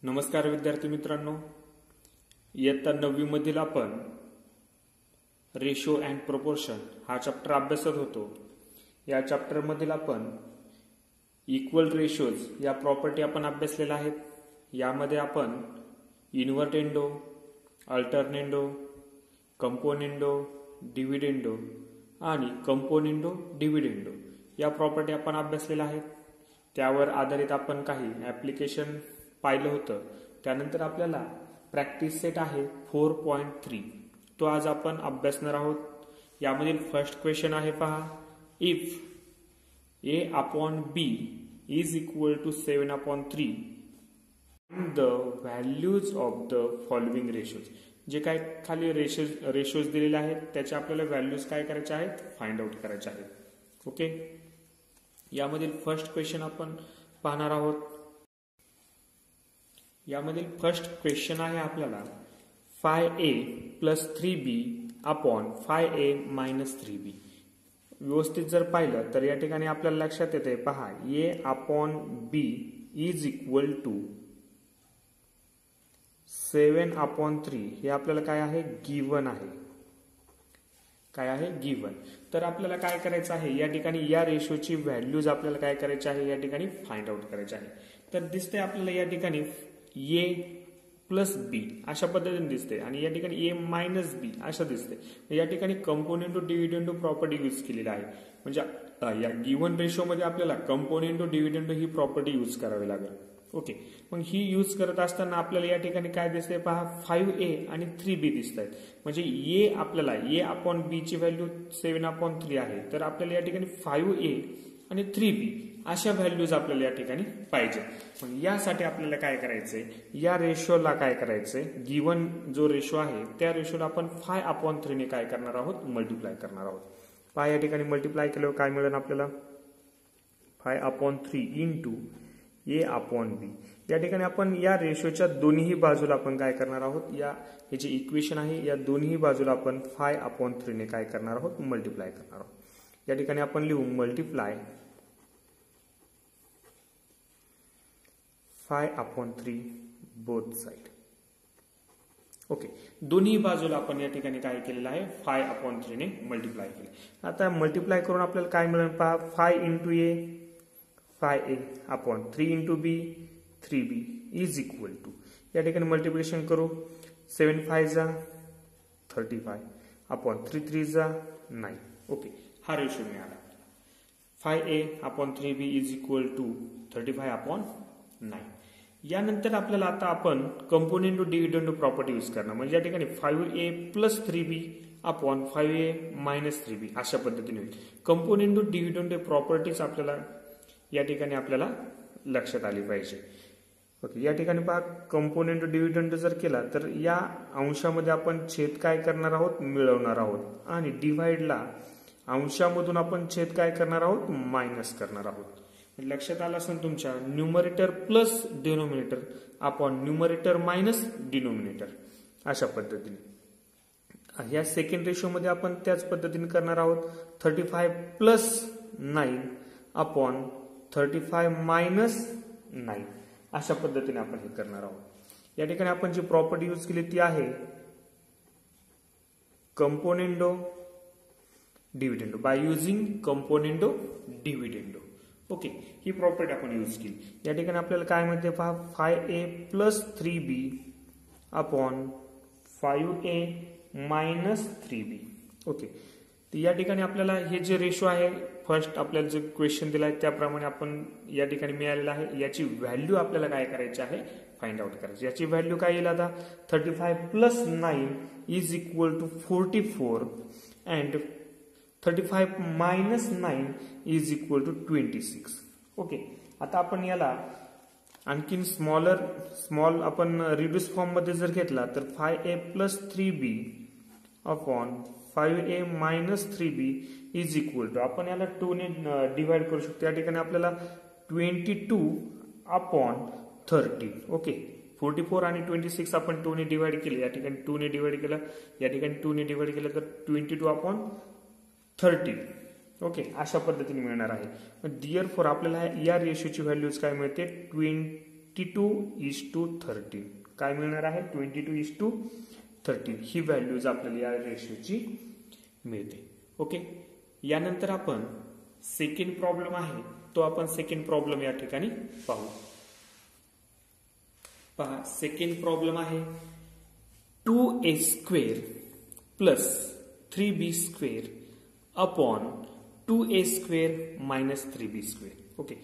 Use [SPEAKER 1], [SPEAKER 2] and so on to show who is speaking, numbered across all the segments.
[SPEAKER 1] नमस्कार विद्यार्थी मित्रांनो, इयत्ता 9वी मधील आपण रेशो अँड प्रोपोर्शन हा चॅप्टर अभ्यासत होतो। या चॅप्टर मधील आपण इक्वल रेशोज या प्रॉपर्टी आपण अभ्यासलेल्या आहेत। यामध्ये आपण इन्व्हर्टेंडो, अल्टरनेंडो, कंपोनेंडो, डिव्हिडेंडो आणि कंपोनेंडो डिव्हिडेंडो या प्रॉपर्टी आपण अभ्यासलेल्या आहेत। त्यावर आधारित आपण काही ऍप्लिकेशन पाहिलं होतं। त्यानंतर आपल्याला प्रॅक्टिस सेट आहे 4.3 तो आज आपण अभ्यासणार आहोत। यामधील फर्स्ट क्वेश्चन आहे पहा, if a upon b is equal to 7 upon 3 the values of the following ratios। जे काय खाली रेशोज दिलेले आहेत त्याचे आपल्याला व्हॅल्यूज काय करायचे आहेत, फाइंड आउट करायचे आहेत। ओके, यामधील फर्स्ट क्वेश्चन आपण पाहणार आहोत। यामधील फर्स्ट क्वेश्चन आहे आपल्याला 5a plus 3b upon 5a minus 3b। व्यवस्थित जर पाहिलं तर या ठिकाणी आपल्याला लक्षात येते पहा, a upon b is equal to 7 upon 3 हे आपल्याला काय आहे, गिवन आहे। काय आहे, गिवन। तर आपल्याला काय करायचं आहे, या ठिकाणी या रेशोची व्हॅल्यूज आपल्याला काय करायची आहे, या ठिकाणी फाइंड आउट करायची आहे। तर दिसते आपल्याला या ठिकाणी a प्लस बी अशा पद्धतीने दिसते आणि या ठिकाणी a मायनस बी असं दिसते। या ठिकाणी कंपोनेंटो डिव्हिडेंडो प्रॉपर्टी यूज केलेली आहे। म्हणजे या गिवन रेशो मध्ये आपल्याला कंपोनेंटो डिव्हिडेंडो ही प्रॉपर्टी यूज करावी लागेल। ओके, मग ही यूज करत असताना आपल्याला या ठिकाणी काय दिसते पहा, 5a आणि 3b दिसत आहेत। म्हणजे a आपल्याला a अपॉन b ची व्हॅल्यू 7 अपॉन 3 आहे। तर आपल्याला या ठिकाणी 5a आणि 3b अशा व्हॅल्यूज आपल्याला या ठिकाणी पाहिजे। पण यासाठी आपल्याला काय करायचंय, या रेशोला काय करायचंय, गिवन जो रेशो आहे त्या रेशोला आपण 5 अपॉन 3 ने काय करणार आहोत, मल्टिप्लाय करणार आहोत। पहा या ठिकाणी मल्टिप्लाय केल्यावर काय मिळेल आपल्याला, 5 upon 3 into a upon b। या ठिकाणी आपण या रेशोच्या दोन्ही बाजूला आपण काय करणार आहोत, हे जे इक्वेशन आहे या दोन्ही बाजूला आपण 5 अपॉन 3 ने काय करणार आहोत, मल्टिप्लाय करणार आहोत। या ठिकाणी आपण लिहू multiply 5 upon 3 both side. Okay, दोन्ही बाजूला आपण या ठिकाणी काय केलेलं आहे, 5 अपॉन 3 ने मल्टिप्लाय केले। आता मल्टिप्लाय करून आपल्याला काय मिळेल पहा, 5 into a 5a upon 3 into b 3b is equal to, या ठिकाणी मल्टिप्लिकेशन करू, 7 5 जा 35 अपॉन 3 3 जा 9। ओके, हा रेशो मिळाला। 5a upon 3b is equal to 35 upon 9। यानंतर आपल्याला आता आपण कंपोनेंटो डिव्हिडेंडो प्रॉपर्टी यूज करणार। म्हणजे या ठिकाणी 5a plus 3b upon 5a minus 3b अशा पद्धतीने होईल। कंपोनेंटो डिव्हिडेंडो प्रॉपर्टीज आपल्याला या ठिकाणी आपल्याला लक्षात आली पाहिजे। ओके, या ठिकाणी पहा, कंपोनेंटो डिव्हिडेंडो जर केला तर या अंशामध्ये आपण छेद काय करणार आहोत, मिळवणार आहोत आणि डिव्हाइडला अंशामधून आपण छेद काय करणार आहोत, मायनस करणार आहोत। लक्षात आलं असेल तुमच्या, numerator plus denominator upon numerator minus denominator अशा पद्धतीने। या सेकंड रेशो मध्ये आपण त्याच पद्धतीने करणार आहोत, 35 प्लस 9 अपॉन 35 मायनस 9 अशा पद्धतीने आपण हे करणार आहोत। या ठिकाणी आपण जी प्रॉपर्टी यूज केली ती आहे componendo dividendo, by using componendo dividendo. Okay, ही प्रॉपर्टी आपण यूज केली। या ठिकाणी आपल्याला काय मिळते पहा, 5a plus 3b upon 5a minus 3b। Okay, तर या ठिकाणी आपल्याला हे जे रेशो आहे, फर्स्ट आपल्याला जे क्वेश्चन दिला आहे त्याप्रमाणे आपण या ठिकाणी मिळालेला आहे। याची व्हॅल्यू आपल्याला काय करायची आहे, फाइंड आउट करायची। याची व्हॅल्यू काय येईल आता, 35 plus 9 is equal to 44 and 35 minus 9 is equal to 26। Okay, आता आपण याला आणखीन स्मॉल आपण रिड्यूस फॉर्म मध्ये जर घेतला तर 5a plus 3b upon 5a minus 3b is equal to, आपण याला 2 ने डिवाइड करू शकतो। या ठिकाणी आपल्याला 22 अपॉन 30। ओके, 44 आणि 26 आपण 2 ने डिवाइड केले, या ठिकाणी 2 ने डिवाइड केलं, या ठिकाणी 2 ने डिवाइड केलं तर 22 अपॉन 30। ओके, अशा पद्धतीने मिळणार आहे। दिअरफॉर आपल्याला या रेशोची व्हॅल्यूज काय मिळते, 22:13 काय मिळणार आहे 22:13 ही व्हॅल्यूज आपल्याला या रेशोची मिळते. ओके, यानंतर आपण सेकंड प्रॉब्लेम आहे तो आपण सेकंड प्रॉब्लेम या ठिकाणी पाहू. पहा, सेकंड प्रॉब्लेम आहे 2a² plus 3b² upon 2a² minus 3b². Okay,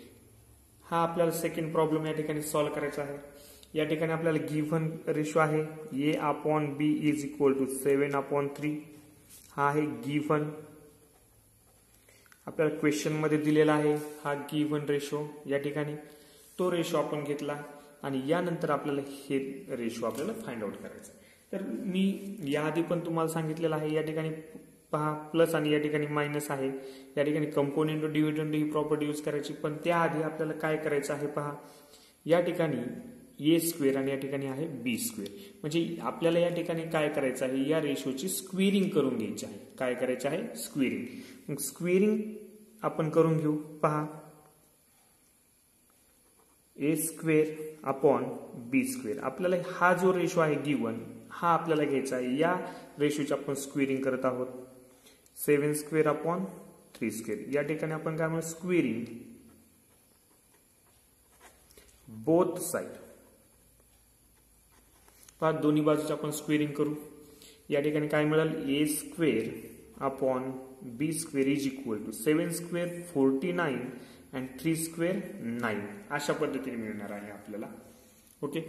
[SPEAKER 1] हा आपल्याला सेकंड प्रॉब्लेम या ठिकाणी सॉल्व्ह करायचा आहे. या ठिकाणी आपल्याला गिव्हन रेशो आहे a/b इज इक्वल टू 7/3. हा आहे गिव्हन, आपल्याला क्वेश्चन मध्ये दिलेला आहे हा गिव्हन रेशो. या ठिकाणी तो रेशो आपण घेतला आणि यानंतर आपल्याला हे रेशो आपल्याला फाइंड आउट करायचं. तर मी याआधी पण तुम्हाला सांगितलेलं आहे, या ठिकाणी पहा प्लस आणि या ठिकाणी मायनस आहे. या ठिकाणी कंपोनेंट डिव्हिडंड ही प्रॉपर्टी यूज करायची, पण त्याआधी आपल्याला काय करायचं आहे पहा, या ठिकाणी a² आणि या ठिकाणी आहे b². म्हणजे आपल्याला या ठिकाणी काय करायचं आहे, या रेशोची स्क्वेअरिंग करून घ्यायची आहे. काय करायचं आहे स्क्वेअरिंग. मग स्क्वेअरिंग आपण करून घेऊ. पहा a² अपॉन b². आपल्याला हा जो रेशो आहे गिव्हन हा आपल्याला घ्यायचा आहे. या रेशोची आपण स्क्वेअरिंग करत आहोत 7² अपॉन 3². या ठिकाणी आपण काय म्हणू स्क्वेअरिंग बोथ साइड. पहा दोन्ही बाजूची आपण स्क्वेअरिंग करू. या ठिकाणी काय मिळेल a² upon b² is equal to 7² 49 आणि 3² 9 अशा पद्धतीने मिळणार आहे आपल्याला. ओके,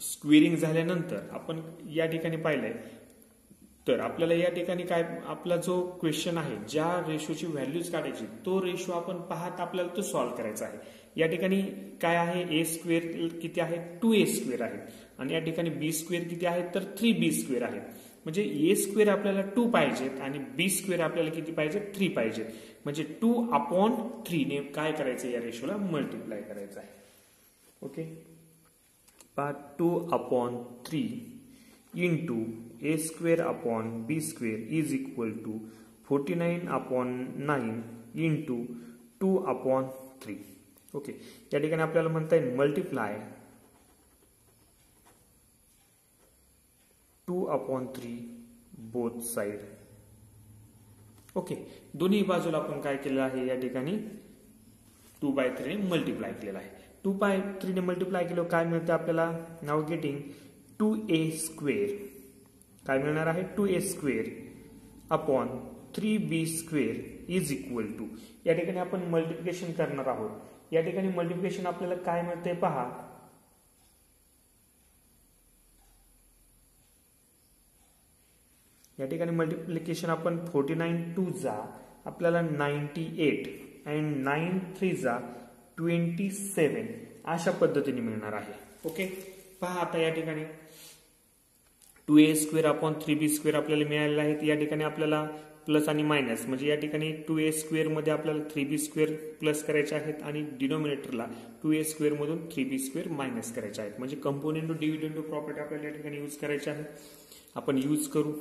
[SPEAKER 1] स्क्वेअरिंग झाल्यानंतर आपण या ठिकाणी पाहिलंय तर आपल्याला या ठिकाणी काय आपला जो क्वेश्चन आहे ज्या रेशोची व्हॅल्यूज काढायची तो रेशो आपण पाहत आपल्याला तो सॉल्व्ह करायचा आहे. या ठिकाणी काय आहे a² किती आहे 2a² आहे आणि या ठिकाणी b² किती आहे तर 3b² आहे. म्हणजे a² आपल्याला 2 पाहिजेत आणि b² आपल्याला किती पाहिजे 3 पाहिजेत. म्हणजे 2/3 ने काय करायचं या रेशोला मल्टिप्लाय करायचं आहे. Okay, 2/3 into a² upon b² is equal to 49/9 into 2/3. Okay, या ठिकाणी आपल्याला म्हणता येईल मल्टिप्लाय 2/3 बोथ साइड. ओके, दोन्ही बाजूला आपण काय केलेलं आहे या ठिकाणी 2/3 ने मल्टिप्लाय केलेला आहे. 2/3 ने मल्टिप्लाय केलं काय मिळतं आपल्याला नाव गेटिंग 2a² काय मिळणार आहे 2a² upon 3b² is equal to. या ठिकाणी आपण मल्टिप्लिकेशन करणार आहोत. या ठिकाणी मल्टिप्लिकेशन आपल्याला काय मिळते पहा, या ठिकाणी मल्टिप्लिकेशन आपण 49 2 जा आपल्याला 98 अँड 9 3 जा 27 अशा पद्धतीने मिळणार आहे. ओके, पहा आता या ठिकाणी 2a² अपॉन 3b² आपल्याला मिळालेले आहेत. या ठिकाणी आपल्याला प्लस आणि मायनस म्हणजे या ठिकाणी 2a² मध्ये आपल्याला 3b² प्लस करायचे आहेत आणि डिनोमिनेटरला 2a² मधून 3b² मायनस करायचे आहेत. म्हणजे कंपोनेंट डिव्हिडंड प्रॉपर्टी आपल्याला या ठिकाणी यूज करायची आहे. आपण यूज करू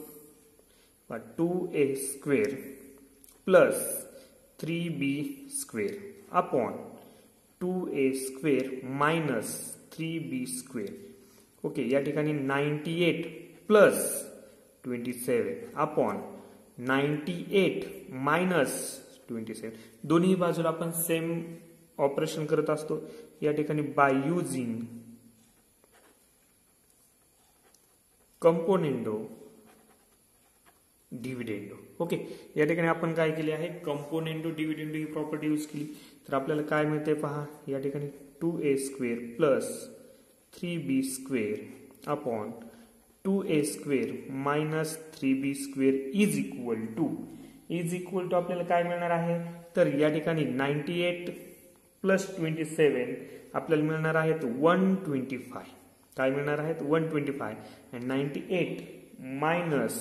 [SPEAKER 1] 2a² plus 3b² upon 2a² minus 3b². Okay, या ठिकाणी 98 प्लस 27 अपॉन 98 मायनस 27. दोन्ही बाजूला आपण सेम ऑपरेशन करत असतो. या ठिकाणी by using componendo dividendo. Okay, या ठिकाणी आपण काय केले आहे कंपोनेंडो डिव्हिडेंडो ही प्रॉपर्टी यूज केली. तर आपल्याला काय मिळते पहा, या ठिकाणी 2a² plus 3b² upon 2a² minus 3b² is equal to आपल्याला काय मिळणार आहे तर या ठिकाणी 98 प्लस 27 आपल्याला मिळणार आहेत 125. काय मिळणार आहेत 125 आणि 98 मायनस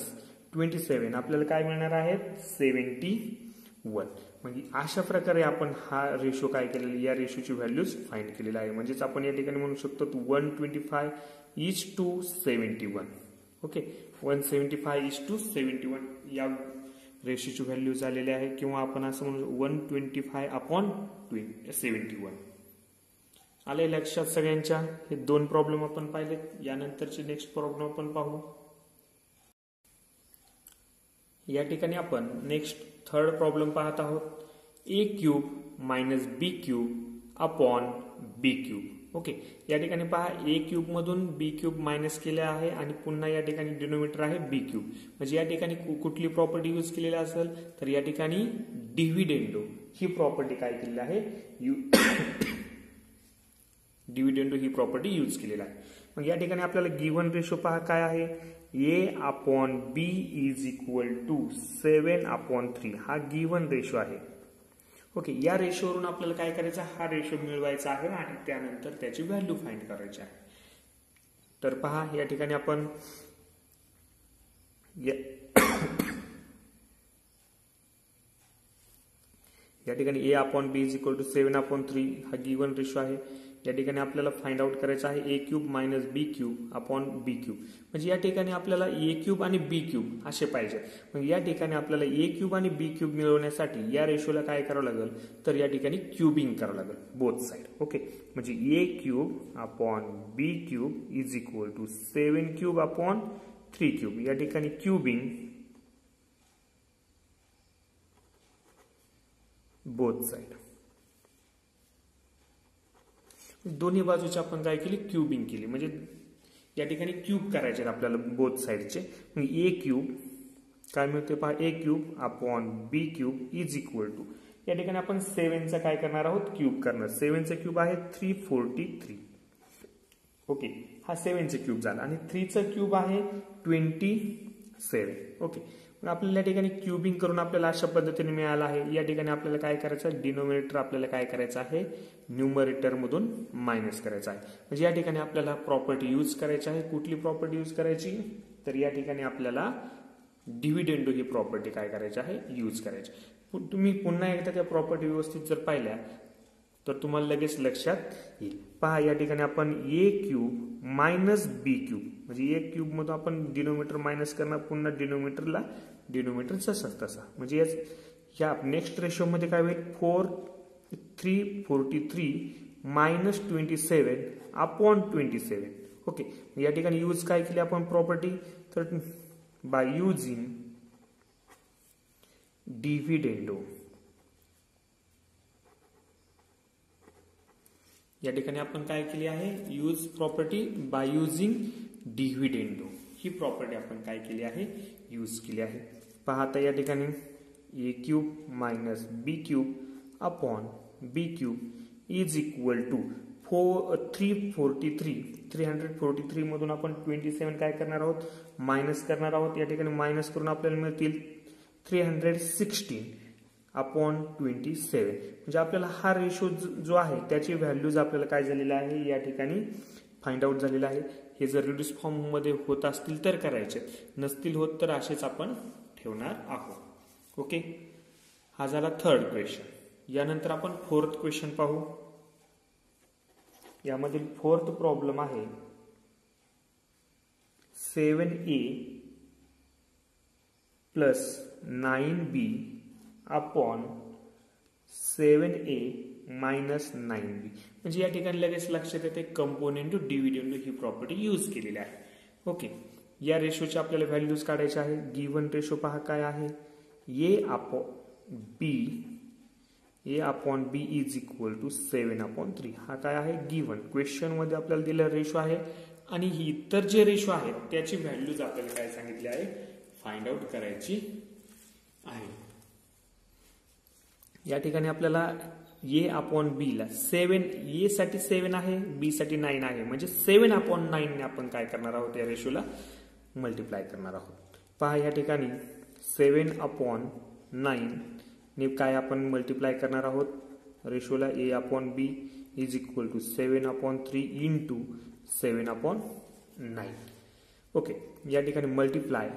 [SPEAKER 1] 27 आपल्याला काय मिळणार आहेत 71. म्हणजे अशा प्रकारे आपण हा रेशो काय केलेला या रेशोची व्हॅल्यूज फाइंड केलेला आहे. म्हणजेच आपण या ठिकाणी म्हणू शकतो 125:71. ओके, 175:71 या रेशोची व्हॅल्यू झालेली आहे किंवा आपण असं म्हणू 125/71 आले लक्षात सगळ्यांच्या? हे 2 प्रॉब्लेम आपण पाहिलेत. यानंतरचे नेक्स्ट प्रॉब्लेम आपण पाहू. या ठिकाणी आपण नेक्स्ट थर्ड प्रॉब्लेम पाहत आहोत. ए cube minus B cube upon B cube. Okay, या ठिकाणी पहा ए क्यूब मधून बी क्यूब मायनस केले आहे आणि पुन्हा या ठिकाणी डिनोमिनेटर आहे बी क्यूब. म्हणजे या ठिकाणी कुठली प्रॉपर्टी यूज केलेली असेल तर या ठिकाणी डिव्हिडेंडो ही प्रॉपर्टी काय केलेली आहे, डिव्हिडेंडो ही प्रॉपर्टी यूज केलेली आहे. मग या ठिकाणी आपल्याला गिव्हन रेशो पहा काय आहे, A upon B is equal to 7/3 हा गिव्हन रेशो आहे. ओके, या रेशोवरून आपल्याला काय करायचं, हा रेशो मिळवायचा आहे आणि त्यानंतर त्याची व्हॅल्यू फाइंड करायची आहे. तर पहा या ठिकाणी आपण या ठिकाणी A upon B is equal to 7/3 हा गिव्हन रेशो आहे. या ठिकाणी आपल्याला फाइंड आउट करायचं आहे ए cube minus B cube upon B cube. म्हणजे या ठिकाणी आपल्याला ए क्यूब आणि बी क्यूब असे पाहिजे. मग या ठिकाणी आपल्याला ए क्यूब आणि बी क्यूब मिळवण्यासाठी या रेशोला काय करावं लागेल तर या ठिकाणी क्यूबिंग करावं लागेल बोथ साइड. ओके, म्हणजे A cube upon B cube is equal to 7 cube upon 3 cube. या ठिकाणी क्यूबिंग बोथ साइड, दोन्ही बाजूचे आपण काय केली, क्यूबिंग केली. म्हणजे या ठिकाणी क्यूब करायचे आपल्याला बोथ साइडचे. ए क्यूब काय मिळते पहा, A cube upon B cube is equal to या ठिकाणी आपण 7चा काय करणार आहोत, क्यूब करणार. 7चा क्यूब आहे 343. ओके, हा 7चा क्यूब झाला आणि 3चा क्यूब आहे 27. ओके, मग आपल्याला या ठिकाणी क्यूबिंग करून आपल्याला अशा पद्धतीने मिळाला आहे. या ठिकाणी आपल्याला काय करायचं आहे, डिनोमिनेटर आपल्याला काय करायचं आहे, न्यूमरेटर मधून मायनस करायचं आहे. म्हणजे या ठिकाणी आपल्याला प्रॉपर्टी यूज करायची आहे. कुठली प्रॉपर्टी यूज करायची तर या ठिकाणी आपल्याला डिव्हिडेंडो ही प्रॉपर्टी काय करायची आहे, यूज करायची. तुम्ही पुन्हा एकदा त्या प्रॉपर्टी व्यवस्थित जर पाहिल्या तर तुम्हाला लगेच लक्षात येईल. पहा या ठिकाणी आपण ए क्यूब मायनस बी क्यूब म्हणजे ए क्यूब मधून आपण डिनोमिनेटर मायनस करणार, पुन्हा डिनोमिनेटरला डिनोमिनेटर जसाच तसा. म्हणजे या नेक्स्ट रेशो मध्ये काय होईल, 343 मायनस 27 अपॉन 27. ओके, या ठिकाणी यूज काय केली आपण प्रॉपर्टी तर बाय युजिंग डिव्हिडेंडो. या ठिकाणी आपण काय केली आहे, use property by using dividendo ही प्रॉपर्टी आपण काय केली आहे, यूज केली आहे. पाहता या ठिकाणी A cube minus B cube upon B cube is equal to 343 मधून आपण 27 काय करणार आहोत, मायनस करणार आहोत. या ठिकाणी मायनस करून आपल्याला मिळतील 316 अपॉन 27. म्हणजे आपल्याला हा रेशो जो आहे त्याची व्हॅल्यूज आपल्याला काय झालेला आहे या ठिकाणी फाइंड आउट झालेला आहे. हे जर रिड्यूस फॉर्म मध्ये होत असतील तर करायचे, नसतील होत तर असेच आपण ठेवणार आहोत. ओके, हा झाला थर्ड क्वेश्चन. यानंतर आपण फोर्थ क्वेश्चन पाहू. यामधील फोर्थ प्रॉब्लेम आहे 7a plus 9b upon 7a minus 9b. म्हणजे या ठिकाणी लगेच लक्षात येते कंपोनेंट डिव्हिडेंडो ही प्रॉपर्टी यूज केलेली आहे. ओके, या रेशोचे आपल्याला व्हॅल्यूज काढायचे आहे. गिव्हन रेशो पहा काय आहे, A upon B is equal to 7/3 हा काय आहे, गिव्हन क्वेश्चन मध्ये आपल्याला दिलेला रेशो आहे. आणि ही इतर जे रेशो आहेत त्याची व्हॅल्यूज आपल्याला काय सांगितली आहे, फाइंड आउट करायची आहे. या ठिकाणी आपल्याला ए अपॉन बी ला 7, ए साठी 7 आहे, बी साठी 9 आहे. म्हणजे 7/9 ने आपण काय करणार आहोत, या रेशोला मल्टिप्लाय करणार आहोत. पहा या ठिकाणी 7/9 ने काय आपण मल्टिप्लाय करणार आहोत रेशोला, A upon B is equal to 7/3 into 7/9. Okay, या ठिकाणी मल्टिप्लाय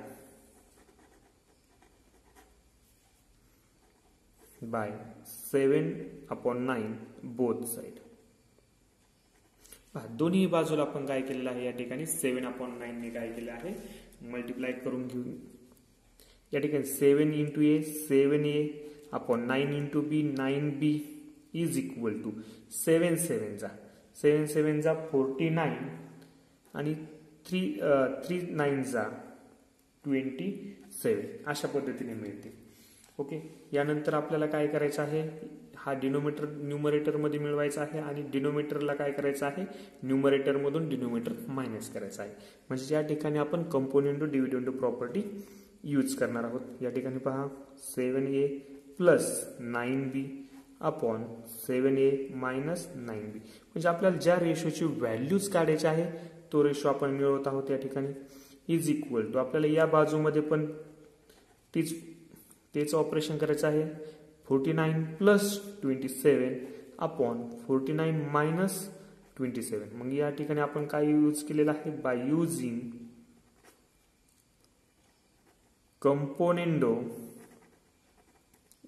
[SPEAKER 1] बाय 7/9 बोथ साइड. दोन्ही बाजूला आपण काय केलेलं आहे, या ठिकाणी 7/9 ने काय केलं आहे, मल्टिप्लाय करून घेऊ. या ठिकाणी 7 into A 7a upon 9 into B 9b is equal to 7 7 जा 7 7 जा 49 आणि 3 9 जा 27 अशा पद्धतीने मिळते. ओके, यानंतर आपल्याला काय करायचं आहे, हा डिनोमिनेटर न्यूमरेटर मध्ये मिळवायचा आहे आणि डिनोमिनेटरला काय करायचं आहे, न्यूमरेटर मधून डिनोमिनेटर मायनस करायचं आहे. म्हणजे या ठिकाणी आपण कंपोनेंडो डिव्हिडंडो प्रॉपर्टी यूज करणार आहोत. या ठिकाणी पहा 7a plus 9b upon 7a minus 9b. म्हणजे आपल्याला ज्या रेशोची व्हॅल्यूज काढायची आहे तो रेशो आपण मिळवत आहोत या ठिकाणी. इज इक्वल टू आपल्याला या बाजूमध्ये पण तेच ऑपरेशन करायचं आहे. 49 प्लस 27 अपॉन 49 मायनस 27. मग या ठिकाणी आपण काय यूज केलेलं आहे, by using componendo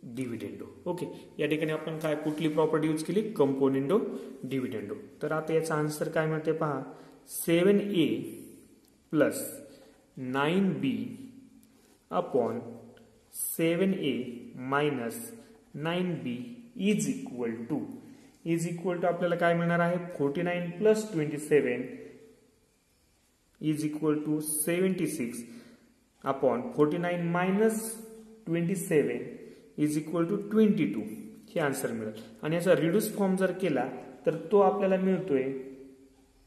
[SPEAKER 1] dividendo. Okay, या ठिकाणी आपण काय कुठली प्रॉपर्टी यूज केली, कंपोनेंडो डिव्हिडेंडो. तर आता याचा आन्सर काय मिळते पहा, 7a plus 9b upon 7a minus 9b is equal to आपल्याला काय मिळणार आहे, 49 plus 27 is equal to 76 upon 49 minus 27 is equal to 22. हे आन्सर मिळेल. आणि याचा रिड्यूस फॉर्म जर केला तर तो आपल्याला मिळतोय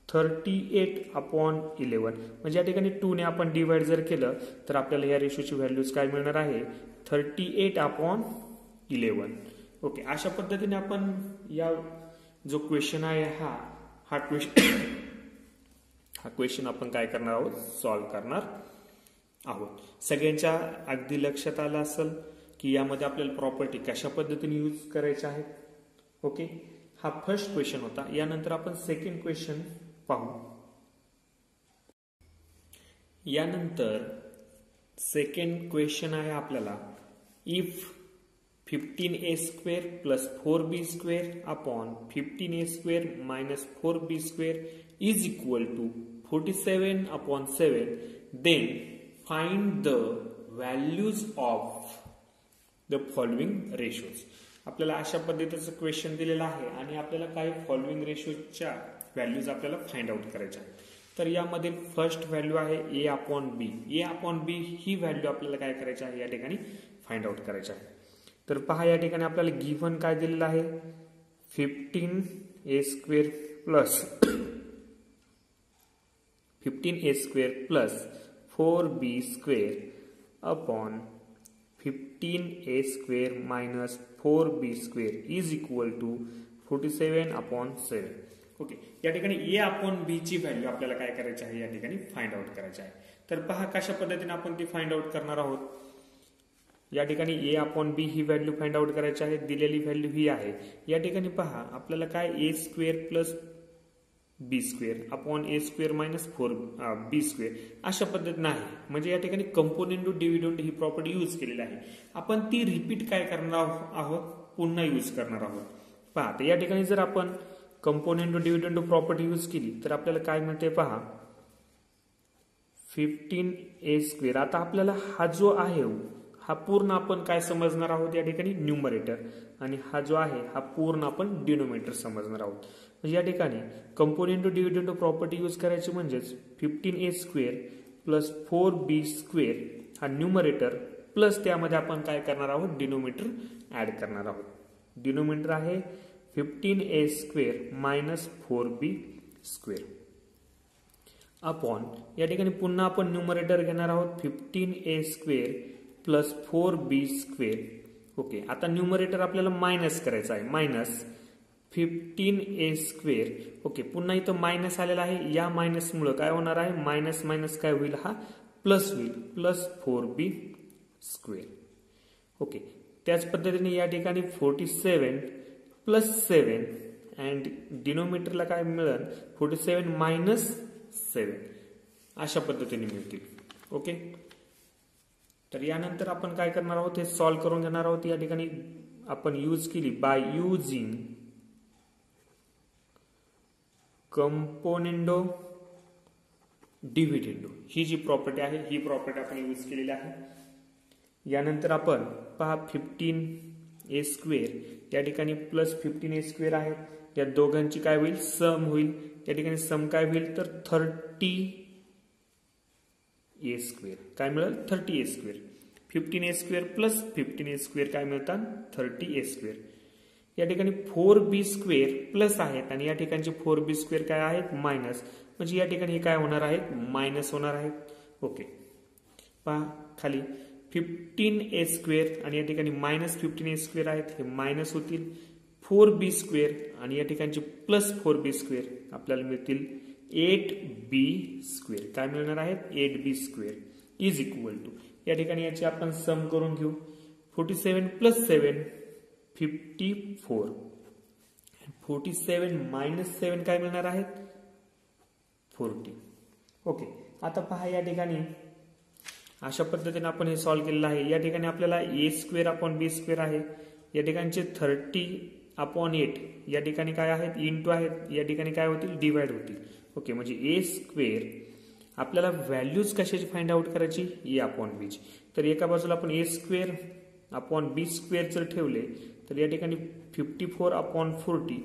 [SPEAKER 1] 38 अपॉन 11. म्हणजे या ठिकाणी 2 ने आपण डिवाइड जर केलं तर आपल्याला या रेशोची व्हॅल्यूज काय मिळणार आहे, 38 अपॉन 11. ओके, अशा पद्धतीने आपण या जो क्वेश्चन आहे हा क्वेश्चन आपण काय करणार आहोत, सॉल्व्ह करणार आहोत. सगळ्यांच्या अगदी लक्षात आलं असेल की यामध्ये आपल्याला प्रॉपर्टी कशा पद्धतीने यूज करायच्या आहेत. ओके, हा फर्स्ट क्वेश्चन होता. यानंतर आपण सेकंड क्वेश्चन पाहू. यानंतर सेकंड क्वेश्चन आहे आपल्याला, if 15a square plus 4b square upon 15a square minus 4b square is equal to 47 upon 7, then find the values of the following ratios. आपल्याला अशा पद्धतीचं क्वेश्चन दिलेलं आहे आणि आपल्याला काही फॉलोइंग रेशोच्या व्हॅल्यूज आपल्याला फाइंड आउट करायच्या आहेत. तर यामध्ये फर्स्ट व्हॅल्यू आहे a upon b. a upon b he value आपल्याला काय करायची आहे, या ठिकाणी फाइंड आउट करायची आहे. तर पहा या ठिकाणी आपल्याला गिव्हन काय दिलेलं आहे, 15a square plus 4b square upon 15a square minus 4b square is equal to 47 upon 7. Okay, या ठिकाणी a अपॉन b ची व्हॅल्यू आपल्याला काय करायची आहे, या ठिकाणी फाइंड आउट करायची आहे. तर पहा कशा पद्धतीने आपण ती फाइंड आउट करणार आहोत. या ठिकाणी a upon b he value find out करायची आहे. दिलेली व्हॅल्यू ही आहे. या ठिकाणी पहा आपल्याला काय, a square plus b square upon a square minus 4b square अशा पद्धतीने आहे. म्हणजे या ठिकाणी कंपोनेंडो डिव्हिडंडो ही प्रॉपर्टी यूज केलेली आहे. आपण ती रिपीट काय करणार आहोत, पुन्हा यूज करणार आहोत. पहा तर या ठिकाणी जर आपण कंपोनेंडो डिव्हिडंडो प्रॉपर्टी यूज केली तर आपल्याला काय मिळते पहा, 15a स्क्वेअर. आता आपल्याला हा जो आहे हा पूर्ण आपण काय समजणार आहोत, या ठिकाणी न्यूमरेटर, आणि हा जो आहे हा पूर्ण आपण डिनोमिनेटर समजणार आहोत. म्हणजे या ठिकाणी कंपोनेंडो डिव्हिडंडो प्रॉपर्टी यूज करायची म्हणजेच 15a square plus 4b square हा न्यूमरेटर प्लस त्यामध्ये आपण काय करणार आहोत, डिनोमिनेटर ऍड करणार आहोत. डिनोमिनेटर आहे 15a square minus 4b square upon या ठिकाणी पुन्हा आपण न्यूमरेटर घेणार आहोत 15a square plus 4b square. Okay, आता न्यूमरेटर आपल्याला मायनस करायचं आहे, मायनस 15a स्क्वेअर. ओके, पुन्हा इथं मायनस आलेला आहे. या मायनस मुळे काय होणार आहे, मायनस मायनस काय होईल, हा प्लस होईल, प्लस 4b स्क्वेअर. ओके, त्याच पद्धतीने या ठिकाणी 47 प्लस 7 अँड डिनोमिनेटरला काय मिळेल, 47 मायनस 7 अशा पद्धतीने मिळतील. ओके, तर यानंतर आपण काय करणार आहोत, हे सॉल्व्ह करून घेणार आहोत. या ठिकाणी आपण यूज केली बाय युजिंग कंपोनेंडो डिव्हिडंडो ही जी प्रॉपर्टी आहे ही प्रॉपर्टी आपण यूज केलेली आहे. यानंतर आपण पहा 15a स्क्वेअर या ठिकाणी प्लस 15a स्क्वेअर आहे. या दोघांची काय होईल सम होईल. या ठिकाणी सम काय होईल तर 30a². काय मिळेल 30a². 15a² प्लस 15a² काय मिळतात 30a². या ठिकाणी 4b² प्लस आहेत आणि या ठिकाणचे 4b² काय आहेत मायनस, म्हणजे या ठिकाणी हे काय होणार आहेत मायनस होणार आहेत. ओके पहा खाली 15a² आणि या ठिकाणी मायनस 15a² आहेत, हे मायनस होतील. 4b² आणि या ठिकाणचे प्लस 4b² आपल्याला मिळतील 8b². काय मिळणार आहेत 8b² इज इक्वल टू, या ठिकाणी याची आपण सम करून घेऊ. 47 प्लस 7 54. 47 मायनस 7 काय मिळणार आहेत 40. ओके आता पहा या ठिकाणी अशा पद्धतीने आपण हे सॉल्व्ह केलेलं आहे. या ठिकाणी आपल्याला a²/b² आहे. या ठिकाणचे 30/8 या ठिकाणी काय आहेत इंटू आहेत, या ठिकाणी काय होतील डिवाइड होतील. ओके म्हणजे a² आपल्याला व्हॅल्यूज कशाची फाइंड आउट करायची a/b ची. तर एका बाजूला आपण a²/b² जर ठेवले तर या ठिकाणी 54/40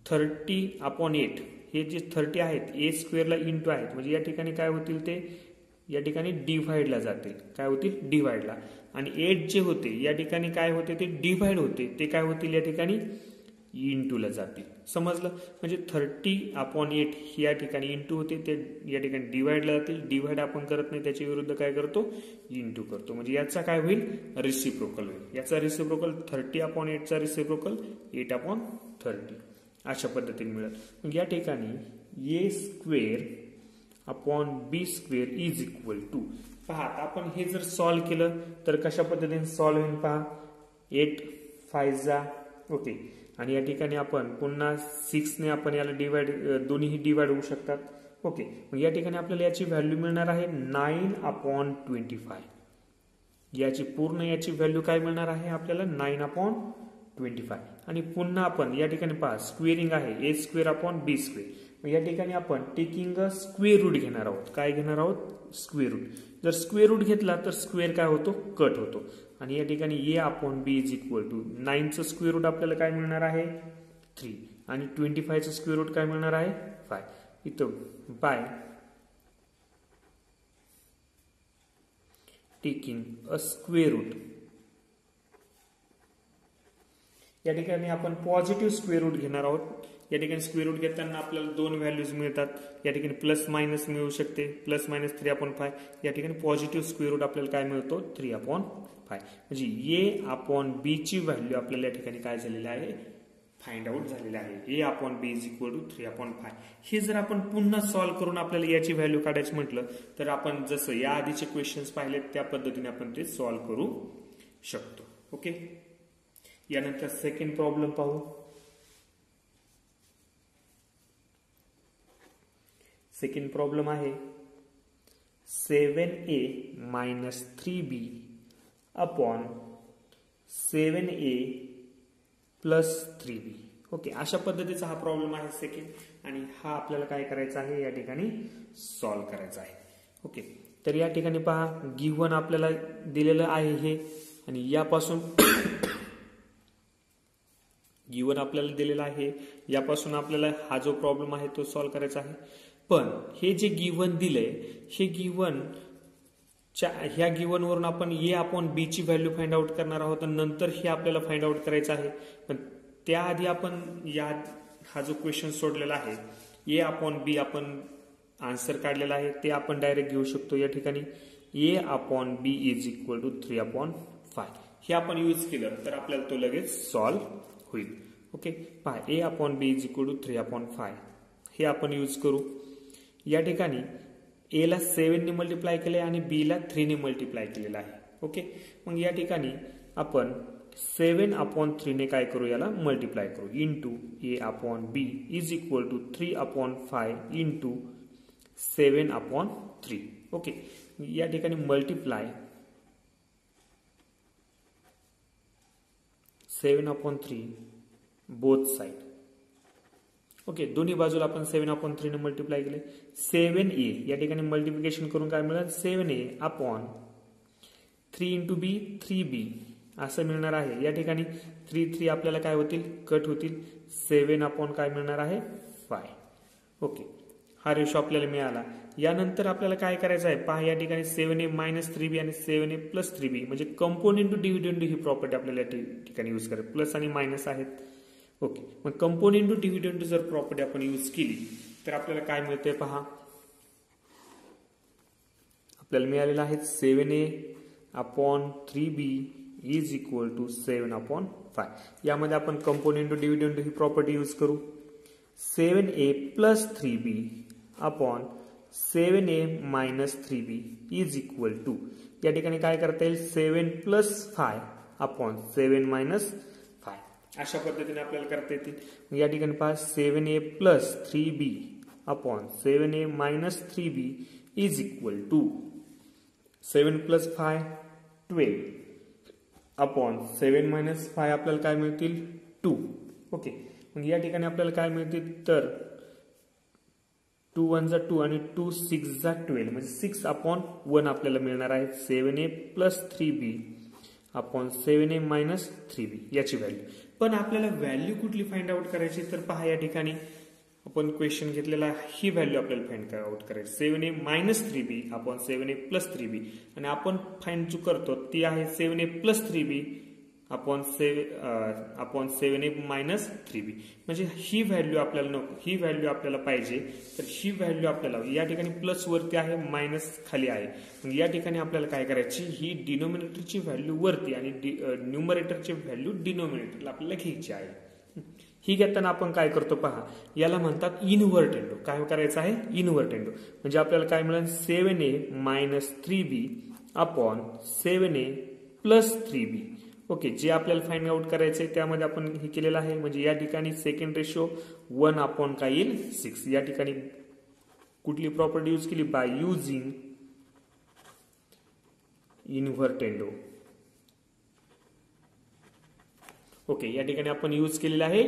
[SPEAKER 1] 30/8 हे जे 30 आहेत a² ला इंटू आहेत, म्हणजे या ठिकाणी काय होतील ते या ठिकाणी डिव्हाइडला जातील. काय होतील डिव्हाइडला. आणि 8 जे होते या ठिकाणी काय होते ते डिव्हाइड होते, ते काय होतील या ठिकाणी इंटूला जातील. समजलं. म्हणजे 30/8 या ठिकाणी इंटू होते ते या ठिकाणी डिव्हाइडला जातील. डिव्हाइड आपण करत नाही, त्याच्या विरुद्ध काय करतो इंटू करतो. म्हणजे याचा काय होईल रिसिप्रोकल होईल. याचा रिसिप्रोकल 30/8 चा रिसिप्रोकल 8/30 अशा पद्धतीने मिळेल. मग या ठिकाणी a²/b² इज इक्वल टू, पहा आपण हे जर सॉल्व्ह केलं तर कशा पद्धतीने सॉल्व्ह होईल पहा. 8 5 जा ओके आणि या ठिकाणी आपण पुन्हा 6 ने आपण याला डिवाइड, दोन्ही डिवाइड होऊ शकतात. ओके मग या ठिकाणी आपल्याला याची व्हॅल्यू मिळणार आहे 9/25. याची पूर्ण याची व्हॅल्यू काय मिळणार आहे आपल्याला 9/25. आणि पुन्हा आपण या ठिकाणी पहा स्क्वेअरिंग आहे a²/b². या ठिकाणी आपण टेकिंग अ स्क्वेअर रूट घेणार आहोत. काय घेणार आहोत स्क्वेअर रूट. जर स्क्वेअर रूट घेतला तर स्क्वेअर काय होतो कट होतो. आणि या ठिकाणी a/b इज इक्वल टू 9चं स्क्वेअर रूट आपल्याला काय मिळणार आहे 3 आणि 25चं स्क्वेअर रूट काय मिळणार आहे 5. इथं by taking a square root या ठिकाणी आपण पॉझिटिव्ह स्क्वेअर रूट घेणार आहोत. या ठिकाणी स्क्वेअर रूट घेताना आपल्याला दोन व्हॅल्यूज मिळतात. या ठिकाणी प्लस मायनस मिळू शकते. Plus minus 3/5. या ठिकाणी पॉझिटिव्ह स्क्वेअर रूट आपल्याला काय मिळतो 3/5. म्हणजे a/b ची व्हॅल्यू आपल्याला या ठिकाणी काय झालेली आहे फाइंड आउट झालेली आहे. a/b is equal to 3/5. हे जर आपण पुन्हा सॉल्व्ह करून आपल्याला याची व्हॅल्यू काढायची म्हटलं तर आपण जसं या आधीचे क्वेश्चन्स पाहिलेत त्या पद्धतीने आपण ते सॉल्व्ह करू शकतो. ओके यानंतर सेकंड प्रॉब्लेम पाहू. सेकंड प्रॉब्लेम आहे 7a - 3b upon 7a + 3b. Okay अशा पद्धतीचा हा प्रॉब्लेम आहे सेकंड. आणि हा आपल्याला काय करायचा आहे या ठिकाणी सॉल्व्ह करायचा आहे. ओके तर या ठिकाणी पहा गिव्हन आपल्याला दिलेलं आहे हे आणि यापासून गिव्हन आपल्याला दिलेला आहे यापासून आपल्याला हा जो प्रॉब्लेम आहे तो सॉल्व्ह करायचा आहे. पण हे जे गिव्हन दिलंय हे गिव्हन ह्या गिव्हन वरून आपण a/b ची व्हॅल्यू फाइंड आउट करणार आहोत आणि नंतर हे आपल्याला फाइंड आउट करायचं आहे. पण त्याआधी आपण हा जो क्वेश्चन सोडलेला आहे a/b आपण आन्सर काढलेला आहे ते आपण डायरेक्ट घेऊ शकतो. या ठिकाणी a/b इज इक्वल टू 3/5 हे आपण यूज केलं तर आपल्याला तो लगेच सॉल्व्ह होईल. ओके पहा a/b इज इक्वल टू 3/5 हे आपण यूज करू. या ठिकाणी a ला 7 ने मल्टिप्लाय केले आणि b ला 3 ने मल्टिप्लाय केलेला आहे. ओके मग या ठिकाणी आपण 7/3 ने काय करू याला मल्टिप्लाय करू into a/b is equal to 3/5 into 7/3. Okay या ठिकाणी मल्टिप्लाय 7/3 बोथ साइड. ओके दोन्ही बाजूला आपण 7/3 ने मल्टिप्लाय केले. 7a या ठिकाणी मल्टिप्लिकेशन करून काय मिळेल 7a upon 3 into b 3b असं मिळणार आहे। या ठिकाणी 3 3 आपल्याला काय होतील, कट होतील, 7 अपॉन काय मिळणार आहे, 5। ओके, हा रेशो आपल्याला मिळाला। यानंतर आपल्याला काय करायचं आहे पहा, या ठिकाणी 7a मायनस 3b आणि 7a प्लस 3b म्हणजे कंपोनेंट टू डिव्हिडंड ही प्रॉपर्टी आपल्याला या ठिकाणी यूज करायची, प्लस आणि मायनस आहेत। ओके, मग कंपोनेंट टू डिव्हिडंड जर प्रॉपर्टी आपण यूज केली तर आपल्याला काय मिळते पहा, आपल्याला मिळालेलं आहे 7a upon 3b is equal to 7 upon 5। यामध्ये आपण कंपोनेंट टू डिव्हिडंड ही प्रॉपर्टी यूज करू। 7a plus 3b upon 7a minus 3b is equal to, या ठिकाणी काय करता येईल, 7 प्लस 5 अपॉन 7 मायनस 5, अशा पद्धतीने आपल्याला करता येतील। या ठिकाणी पहा 7a plus 3b upon 7a minus 3b is equal to 7 plus 5 12 upon 7 minus 5 आपल्याला काय मिळतील, 2। ओके, मग या ठिकाणी आपल्याला काय मिळतील, तर 2 1 जा 2 आणि 2 6 जा 12 म्हणजे 6 अपॉन 1 आपल्याला मिळणार आहे 7a plus 3b upon 7a minus 3b याची व्हॅल्यू। पण आपल्याला व्हॅल्यू कुठली फाइंड आउट करायची, तर पहा या ठिकाणी आपण क्वेश्चन घेतलेला ही व्हॅल्यू आपल्याला फाइंड आउट करायची, 7a minus 3b upon 7a plus 3b, आणि आपण फाइंड जो करतो ती आहे 7a plus 3b upon 7a minus 3b, म्हणजे ही व्हॅल्यू आपल्याला नको, ही व्हॅल्यू आपल्याला पाहिजे, तर ही व्हॅल्यू आपल्याला या ठिकाणी प्लस वरती आहे, मायनस खाली आहे। मग या ठिकाणी आपल्याला काय करायची, ही डिनोमिनेटरची व्हॅल्यू वरती आणि न्यूमरेटरची व्हॅल्यू डिनोमिनेटरला आपल्याला घ्यायची आहे। ही घेताना आपण काय करतो पहा, याला म्हणतात इन्व्हर्टेंडो। काय करायचं आहे, इन्व्हर्टेंडो, म्हणजे आपल्याला काय मिळेल, 7a minus 3b upon 7a plus 3b। Okay, जे आपल्याला फाइंड आउट करायचंय त्यामध्ये आपण हे केलेलं आहे, म्हणजे या ठिकाणी सेकंड रेशो 1 अपॉन काय येईल, 6। या ठिकाणी कुठली प्रॉपर्टी यूज केली, बाय युजिंग इन्व्हर्टेंडो। ओके, या ठिकाणी आपण यूज केलेला आहे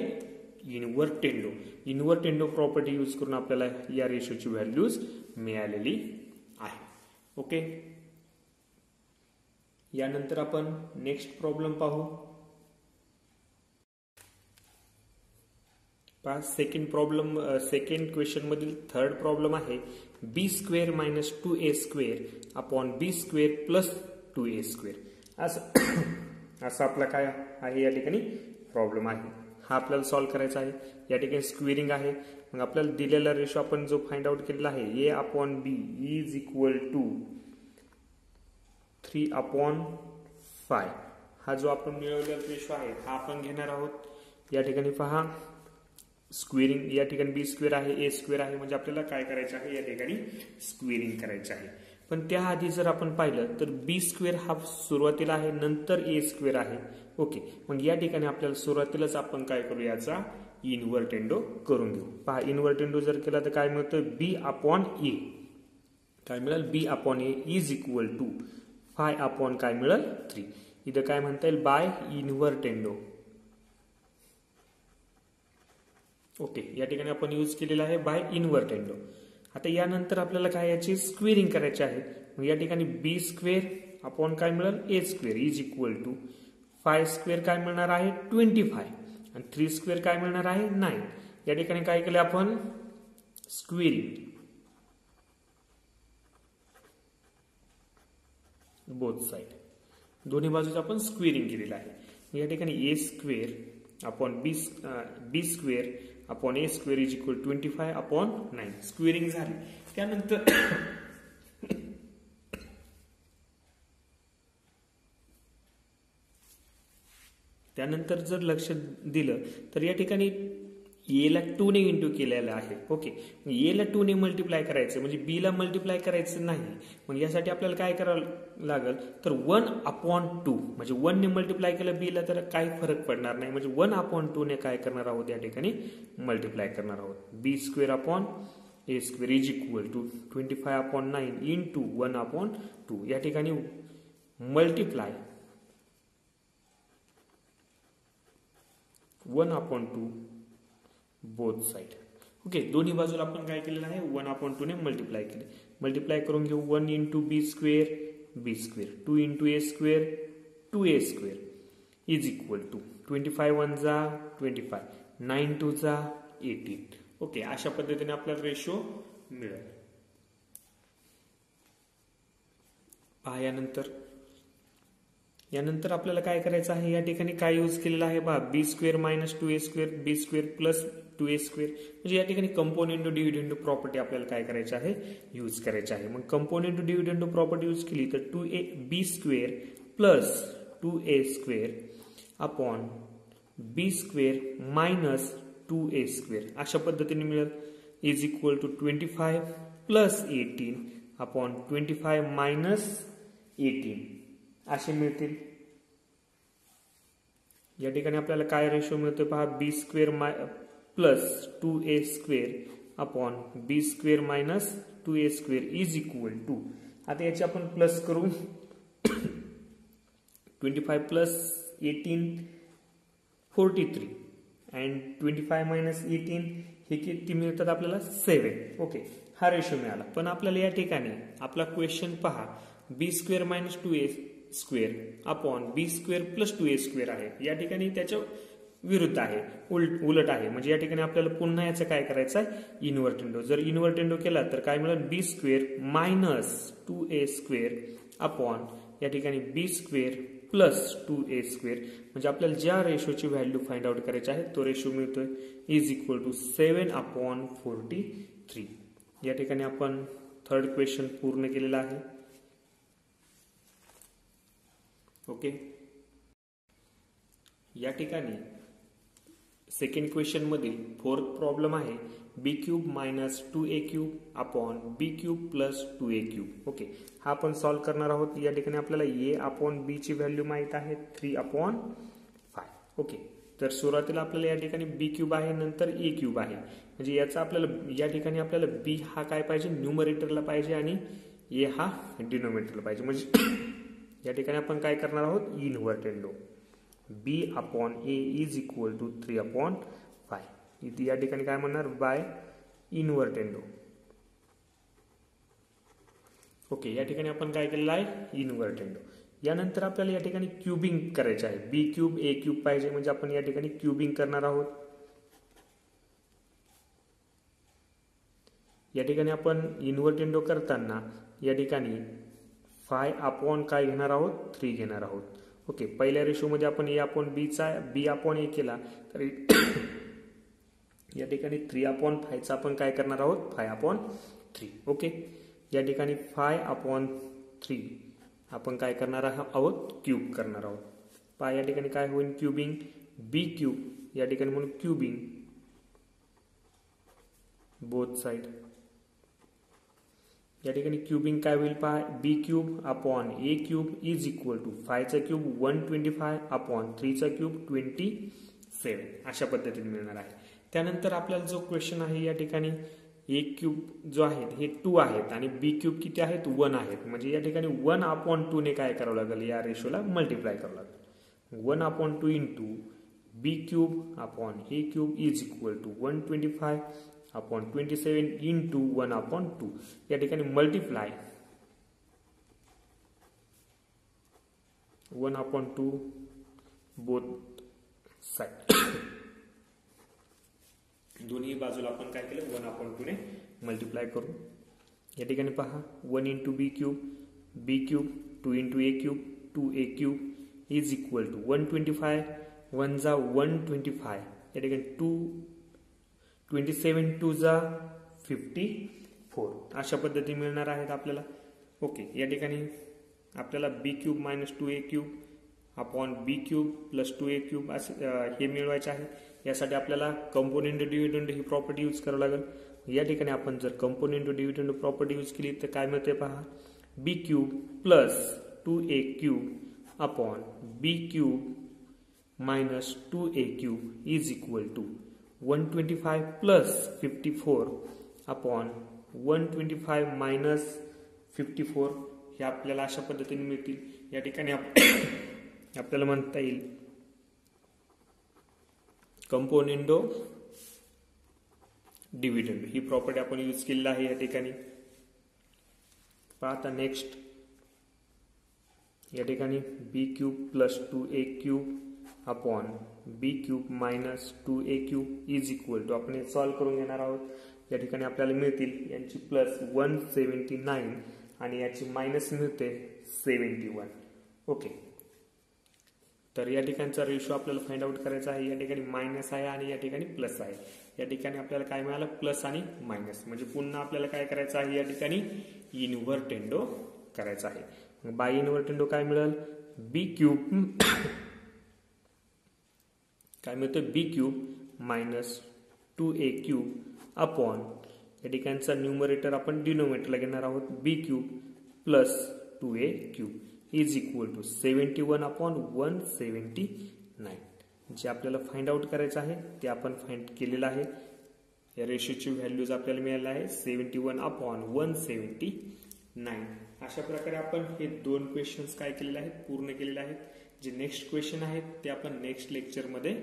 [SPEAKER 1] इन्व्हर्टेंडो। इन्व्हर्टेंडो प्रॉपर्टी यूज करून आपल्याला या रेशोची व्हॅल्यूज मिळालेली आहे। ओके, यानंतर आपण नेक्स्ट प्रॉब्लेम पाहू। पहा सेकंड प्रॉब्लेम, सेकंड क्वेश्चन मधील थर्ड प्रॉब्लेम आहे, B square minus 2a square upon B square plus 2a square, असं आपला काय आहे या ठिकाणी प्रॉब्लेम आहे। हा आपल्याला सॉल्व्ह करायचा आहे। या ठिकाणी स्क्वेअरिंग आहे, मग आपल्याला दिलेला रेशो आपण जो फाइंड आउट केलेला आहे, a upon b is equal to 3 upon 5, हा जो आपण मिळवलेला रेशो आहे हा आपण घेणार आहोत। या ठिकाणी पहा स्क्वेअरिंग, या ठिकाणी बी स्क्वेअर आहे, ए स्क्वेअर आहे, म्हणजे आपल्याला काय करायचं आहे, या ठिकाणी स्क्वेअरिंग करायचं आहे। पण त्याआधी जर आपण पाहिलं तर बी स्क्वेअर हा सुरुवातीला आहे, नंतर ए स्क्वेअर आहे। ओके, मग या ठिकाणी आपल्याला सुरुवातीलाच आपण काय करू, याचा इन्व्हर्टेंडो करून घेऊ। पहा इन्व्हर्टेंडो जर केला तर काय मिळतं, बी अपॉन ए, काय मिळेल, B upon A is equal to 5 upon काय मिळेल, 3। इथं काय म्हणता येईल, बाय इन्व्हर्टेंडो। ओके, या ठिकाणी आपण यूज केलेला आहे बाय इन्व्हर्टेंडो। आता यानंतर आपल्याला काय याची स्क्वेअरिंग करायची आहे, मग या ठिकाणी बी स्क्वेअर अपॉन काय मिळेल, A square is equal to 5 square काय मिळणार आहे, 25, आणि 3 स्क्वेअर काय मिळणार आहे, 9। या ठिकाणी काय केलं आपण, स्क्वेअरिंग बोथ साइड, दोन्ही बाजूला आपण स्क्वेअरिंग केलेलं आहे। या ठिकाणी A square upon B square upon A square is equal 25 upon 9, squaring झाली। त्यानंतर जर लक्ष दिलं तर या ठिकाणी ए ला 2 ने इंटू केलेला आहे। ओके, ए ला 2 ने मल्टिप्लाय करायचं, म्हणजे बी ला मल्टिप्लाय करायचं नाही। मग यासाठी आपल्याला काय करावं लागेल, तर 1 अपॉन 2, म्हणजे 1 ने मल्टिप्लाय केलं बी ला तर काही फरक पडणार नाही, म्हणजे 1 अपॉन 2 ने काय करणार आहोत, या ठिकाणी मल्टिप्लाय करणार आहोत। B square upon A square is equal to 25 upon 9 into 1 upon 2, या ठिकाणी multiply 1 upon 2 both side. Okay, दोन्ही बाजूला आपण काय केलेलं आहे, 1 अपॉन 2 ने मल्टिप्लाय केले। मल्टिप्लाय करून घेऊ, 1 into B square B square, 2 into A square 2a square, is equal to 25 one जा 25, 9 टू जा 18. ओके, अशा पद्धतीने आपल्याला रेशो मिळेल. पहा यानंतर आपल्याला काय करायचं आहे, या ठिकाणी काय यूज केलेलं आहे पहा, B square minus 2a square B square plus 2a square. म्हणजे या ठिकाणी कंपोनेंट डिव्हिडंड प्रॉपर्टी आपल्याला काय करायची आहे, यूज करायची आहे. मग कंपोनेंट डिव्हिडंड प्रॉपर्टी यूज केली तर 2a B square plus 2a square upon B square minus 2a square अशा पद्धतीने मिळेल. Is equal to 25 plus 18 upon 25 minus 18 असे मिळतील. या ठिकाणी आपल्याला काय रेशो मिळतोय पहा, B square plus 2a square upon B square minus 2a square is equal to, आता याची आपण प्लस करू, 25 प्लस 18 43 अँड 25 मायनस 18 हे किती मिळतात आपल्याला 7. ओके, हा रेशो मिळाला. पण आपल्याला या ठिकाणी आपला क्वेश्चन पहा, B square minus 2a square upon B square plus 2a square आहे. या ठिकाणी त्याच्या विरुद्ध आहे, उलट आहे. म्हणजे या ठिकाणी आपल्याला पुन्हा याचं काय करायचं आहे, इन्व्हर्टेंडो. जर इन्व्हर्टेंडो केला तर काय मिळेल, B square minus 2a square upon या ठिकाणी बी स्क्वेअर प्लस 2a स्क्वेअर. म्हणजे आपल्याला ज्या रेशोची व्हॅल्यू फाइंड आउट करायची आहे तो रेशो मिळतोय इज इक्वल टू 7/43. या ठिकाणी आपण थर्ड क्वेश्चन पूर्ण केलेला आहे. ओके, या ठिकाणी सेकंड क्वेश्चन मधील फोर्थ प्रॉब्लेम आहे B cube minus 2a cube upon B cube plus 2a cube. Okay, हा आपण सॉल्व्ह करणार आहोत. या ठिकाणी आपल्याला a अपॉन b ची व्हॅल्यू माहित आहे 3/5. ओके, तर सुरुवातीला आपल्याला या ठिकाणी बी क्यूब आहे, नंतर a क्यूब आहे. म्हणजे याचा आपल्याला या ठिकाणी आपल्याला b हा काय पाहिजे, न्यूमरेटरला पाहिजे आणि a हा डिनोमिनेटरला पाहिजे. म्हणजे या ठिकाणी आपण काय करणार आहोत, invertendo. b upon a is equal to 3/5. इथे या ठिकाणी काय म्हणणार, बाय इन्व्हर्टेंडो. ओके, या ठिकाणी आपण काय केलेलं आहे, इन्व्हर्टेंडो. यानंतर आपल्याला या ठिकाणी क्यूबिंग करायचे आहे. बी क्यूब ए क्यूब पाहिजे, म्हणजे आपण या ठिकाणी क्यूबिंग करणार आहोत. या ठिकाणी आपण इन्व्हर्टेंडो करताना या ठिकाणी 5 अपॉन काय घेणार आहोत, 3 घेणार आहोत. ओके, पहिल्या रेशोमध्ये आपण ए अपॉन बीचा बी अपॉन ए केला तर या ठिकाणी 3/5चा आपण काय करणार आहोत, 5/3. ओके, या ठिकाणी 5/3 आपण काय करणार आहोत, क्यूब करणार आहोत. पहा या ठिकाणी काय होईल, क्यूबिंग बी क्यूब या ठिकाणी म्हणून क्यूबिंग बोथ साइड. या ठिकाणी क्यूबिंग काय होईल पहा, B cube upon A cube is equal to 5चा क्यूब 125 अपॉन 3चा क्यूब 27 अशा पद्धतीने मिळणार आहे. त्यानंतर आपल्याला जो क्वेश्चन आहे या ठिकाणी ए क्यूब जो आहे हे 2 आहेत आणि बी क्यूब किती आहेत, 1 आहेत. म्हणजे या ठिकाणी 1/2 ने काय करावं लागेल, या रेशोला मल्टिप्लाय करावं लागेल. 1/2 into B cube upon A cube is equal to 125 अपॉन 27 इंटू 1/2. या ठिकाणी मल्टिप्लाय 1/2 बोथ साइड. दोन्ही बाजूला आपण काय केलं, 1/2 ने मल्टिप्लाय करू. या ठिकाणी पहा 1 into B cube 2 into A cube 2a cube is equal to 125 1 जा 125. या ठिकाणी 27 2 जा 54 अशा पद्धती मिळणार आहेत आपल्याला. ओके, या ठिकाणी आपल्याला B cube minus 2a cube upon B cube plus 2a cube असे हे मिळवायचे आहे. यासाठी आपल्याला कंपोनेंट डिव्हिडंड ही प्रॉपर्टी यूज करावं लागेल. या ठिकाणी आपण जर कंपोनेंट डिव्हिडंड प्रॉपर्टी यूज केली तर काय मिळते पहा, B cube plus 2a cube upon B cube minus 2a cube is equal to 125 plus 54 upon 125 minus 54 हे आपल्याला अशा पद्धतीने मिळतील. या ठिकाणी आपल्याला म्हणता येईल कंपोनेंडो डिव्हिडंड ही प्रॉपर्टी आपण यूज केलेली आहे या ठिकाणी. पाहता नेक्स्ट या ठिकाणी B cube plus 2a cube upon B cube minus 2a³ is equal to आपण हे सॉल्व्ह करून घेणार आहोत। या ठिकाणी आपल्याला मिळतील यांची प्लस 179 आणि याची मायनस मिळते 71। ओके, तर या ठिकाणचा रेशो आपल्याला फाइंड आउट करायचा आहे। या ठिकाणी मायनस आहे आणि या ठिकाणी प्लस आहे। या ठिकाणी आपल्याला काय मिळालं, प्लस आणि मायनस, म्हणजे पुन्हा आपल्याला काय करायचं आहे, या ठिकाणी इन्व्हर्टेंडो करायचा आहे। बाय इन्व्हर्टेंडो काय मिळेल, बी क्यूब काय मिळतं, बी क्यूब मायनस 2a³ अपॉन या ठिकाणचा न्यूमरेटर आपण डिनोमिनेटरला घेणार आहोत, B cube plus 2a³ is equal to 71 upon 179। जे आपल्याला फाइंड आउट करायचं आहे ते आपण फाइंड केलेलं आहे। या रेशोची व्हॅल्यूज आपल्याला मिळालेली आहे 71 अपॉन 179। अशा प्रकारे आपण हे 2 क्वेश्चन्स काय केलेले आहेत, पूर्ण केलेले आहेत। जे नेक्स्ट क्वेश्चन आहेत ते आपण नेक्स्ट लेक्चरमध्ये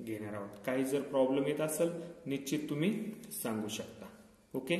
[SPEAKER 1] घेणार आहोत। काही जर प्रॉब्लेम येत असेल निश्चित तुम्ही सांगू शकता। ओके।